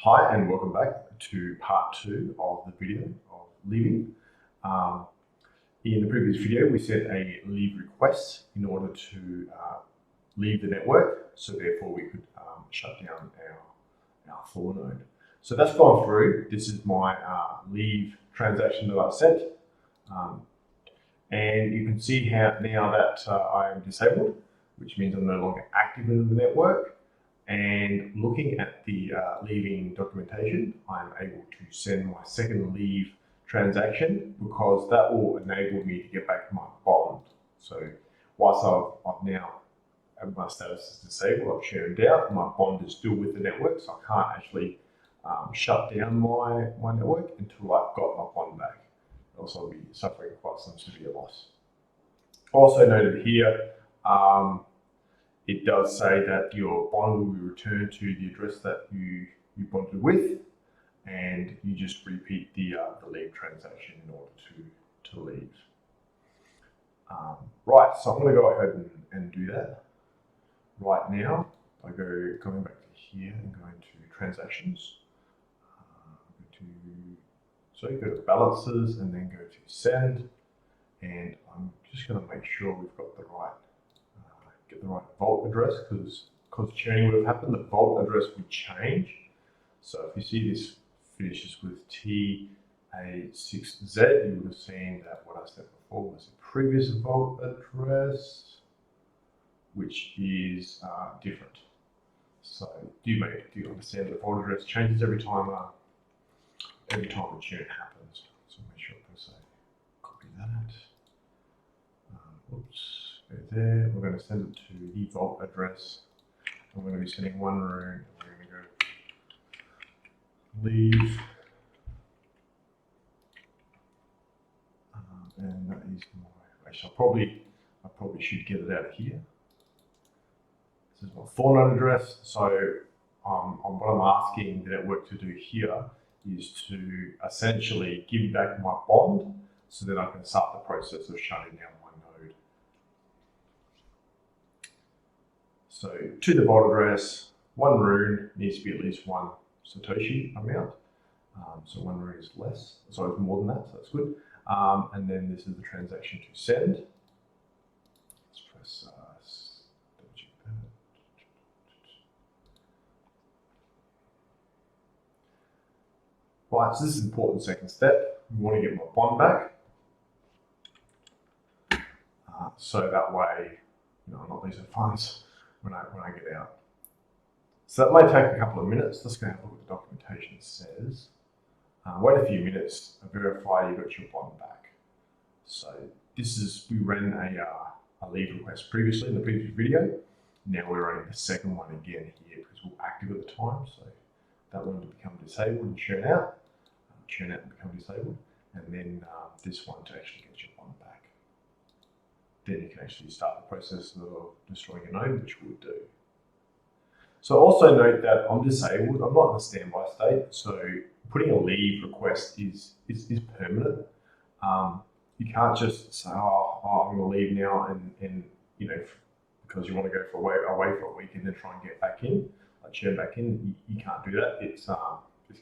Hi and welcome back to part 2 of the video of leaving. In the previous video we sent a leave request in order to leave the network, so therefore we could shut down our Thornode. So that's gone through. This is my leave transaction that I sent. And you can see how now that I am disabled, which means I'm no longer active in the network. And looking at the leaving documentation, I'm able to send my second leave transaction because that will enable me to get back my bond. So whilst I've now, my status is disabled, I've shared out, my bond is still with the network, so I can't actually shut down my network until I've got my bond back. Also, I'll be suffering quite some severe loss. Also noted here, it does say that your bond will be returned to the address that you bonded with, and you just repeat the leave transaction in order to leave. Right, so I'm going to go ahead and do that right now by coming back to here and going to transactions. So you go to balances and then go to send, and I'm just going to make sure we've got the right get the right vault address, because churning would have happened, the vault address would change. So if you see this finishes with TA6Z, you would have seen that what I said before was a previous vault address, which is different. So do you understand that the vault address changes every time the churn happens? So make sure I copy that. Oops. There, we're going to send it to the vault address. I'm going to be sending one rune, and we're going to go leave, and that is my. Actually, I probably should get it out of here. This is my Thornode address. So, what I'm asking the network to do here is to essentially give me back my bond, so that I can start the process of shutting down my node. So to the vault address, one rune needs to be at least one Satoshi amount. So one rune is less, sorry, it's more than that, so that's good. And then this is the transaction to send. Let's press double check that. Right, so this is an important second step. We want to get my bond back. So that way, I'm not losing funds when I get out. So that may take a couple of minutes. Let's go have a look at the documentation says. Wait a few minutes, verify you got your bond back. So this is, we ran a leave request previously in the previous video. Now we're running the second one again here because we're active at the time. So that one to become disabled and churn out and become disabled. And then this one to actually get your bond back. Then you can actually start the process of destroying a node, which we'll do. So also note that I'm disabled, I'm not in a standby state, so putting a leave request is permanent. You can't just say, oh, I'm going to leave now and because you want to go away for a week and then try and get back in, like churn back in, you can't do that. It's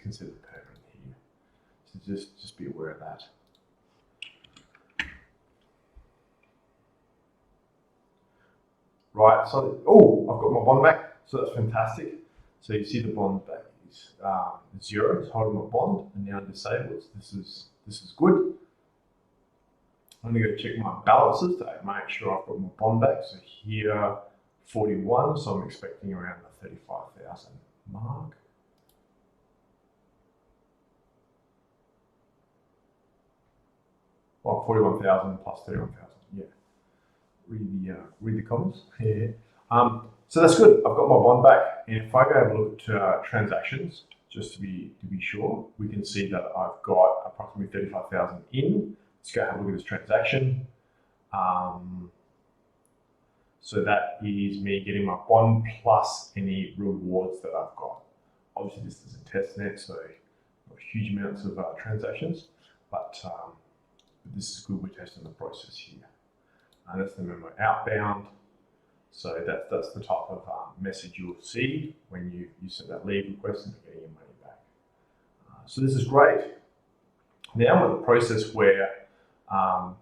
considered permanent here. So just be aware of that. Right, so, I've got my bond back, so that's fantastic. So you see the bond back is 0, it's holding my bond, and now disabled. This is good. I'm going to go check my balances to make sure I've got my bond back. So here, 41, so I'm expecting around the 35,000 mark. Well, 41,000 plus 31,000, yeah. Read the comments here. So that's good. I've got my bond back, and if I go have a look at transactions, just to be sure, we can see that I've got approximately 35,000 in. Let's go have a look at this transaction. So that is me getting my bond plus any rewards that I've got. Obviously, this is a testnet, so not huge amounts of transactions, but this is good. We're testing the process here. And that's the memo outbound. So that's the type of message you'll see when you send that leave request and you're getting your money back. So this is great. Now I'm at the process where I've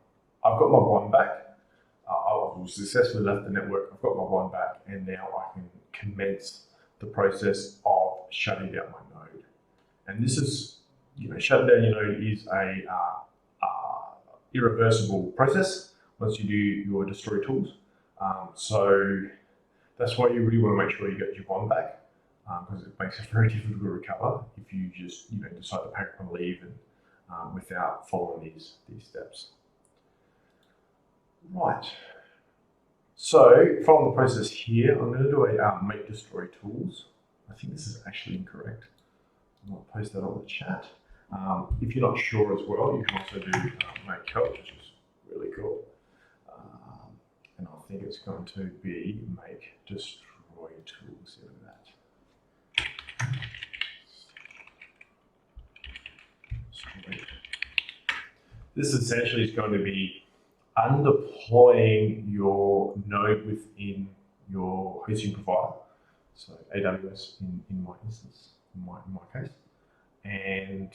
got my bond back. I've successfully left the network. I've got my bond back, and now I can commence the process of shutting down my node. And this is, shutting down your node is a irreversible process once you do your Destory tools. So that's why you really want to make sure you get your bond back, because it makes it very difficult to recover if you just decide to pack up and leave and without following these steps. Right. So following the process here, I'm going to do a make Destory tools. I think this is actually incorrect. I'm going to post that on the chat. If you're not sure as well, you can also do make help, which is really cool. And I think it's going to be make Destory tools out of that. Sweet. This essentially is going to be undeploying your node within your hosting provider, so AWS in my instance, in my case, and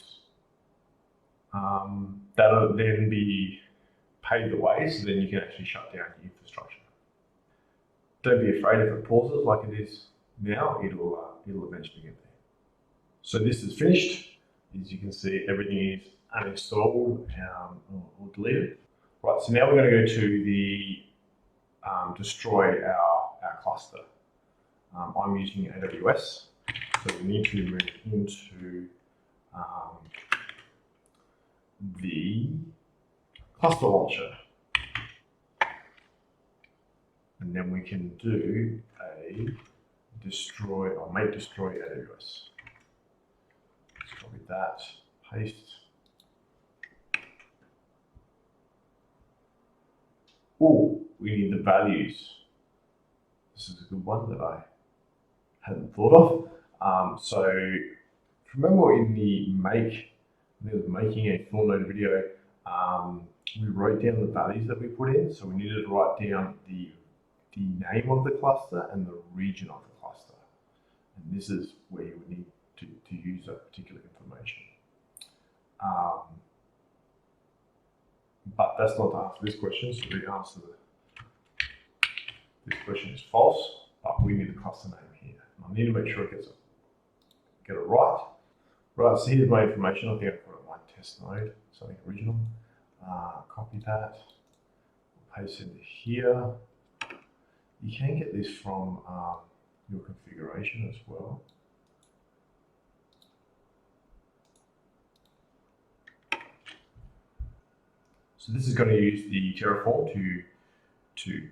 that'll then be paved the way, so then you can actually shut down your infrastructure. Don't be afraid if it pauses like it is now, it'll eventually get there. So this is finished. As you can see, everything is uninstalled or deleted. Right, so now we're going to go to the destroy our cluster. I'm using AWS, so we need to move into the cluster launcher, and then we can do a destroy or make Destory AWS. Let's copy that, paste. Oh, we need the values. This is a good one that I hadn't thought of. So remember in the making a Thornode video, we wrote down the values that we put in. So we needed to write down the name of the cluster and the region of the cluster. And this is where you would need to use that particular information. But that's not the answer to this question, so the answer to this question is false, but we need the cluster name here. And I need to make sure it get it right. Right, so here's my information. I think I put it in my test node, something original. Copy that, paste it into here. You can get this from your configuration as well. So this is going to use the Terraform to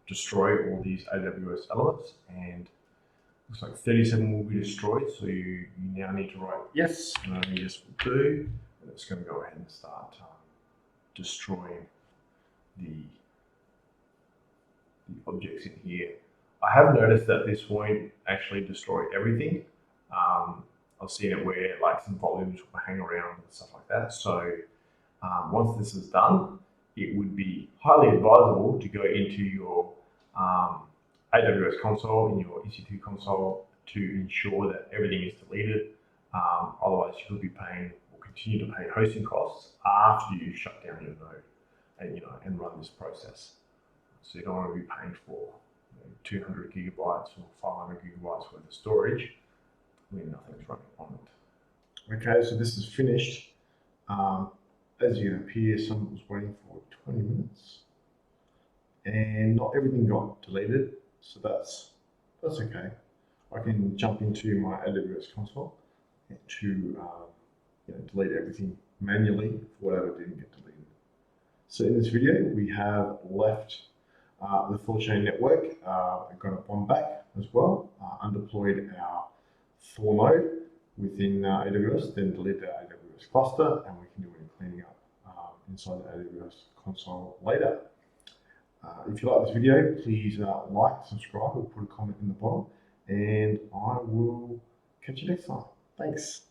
destroy all these AWS elements, and looks like 37 will be destroyed. So you now need to write yes, and only yes will do, and it's going to go ahead and start destroying the objects in here. I have noticed that this won't actually destroy everything. I've seen it where like some volumes will hang around and stuff like that. So once this is done, it would be highly advisable to go into your AWS console, in your EC2 console, to ensure that everything is deleted. Otherwise, you could be paying or continue to pay hosting costs after you shut down your node and run this process. So you don't want to be paying for 200 gigabytes or 500 gigabytes worth of storage when nothing's running on it. Okay, so this is finished. As you can appear, someone was waiting for 20 minutes, and not everything got deleted, so that's okay. I can jump into my AWS console to delete everything manually for whatever didn't get deleted. So in this video, we have left the Thorchain network. We've got a bond back as well, undeployed our Thornode within AWS, then delete the AWS cluster, and we can do any cleaning up inside the AWS console later. If you like this video, please like, subscribe, or put a comment in the bottom, and I will catch you next time. Thanks.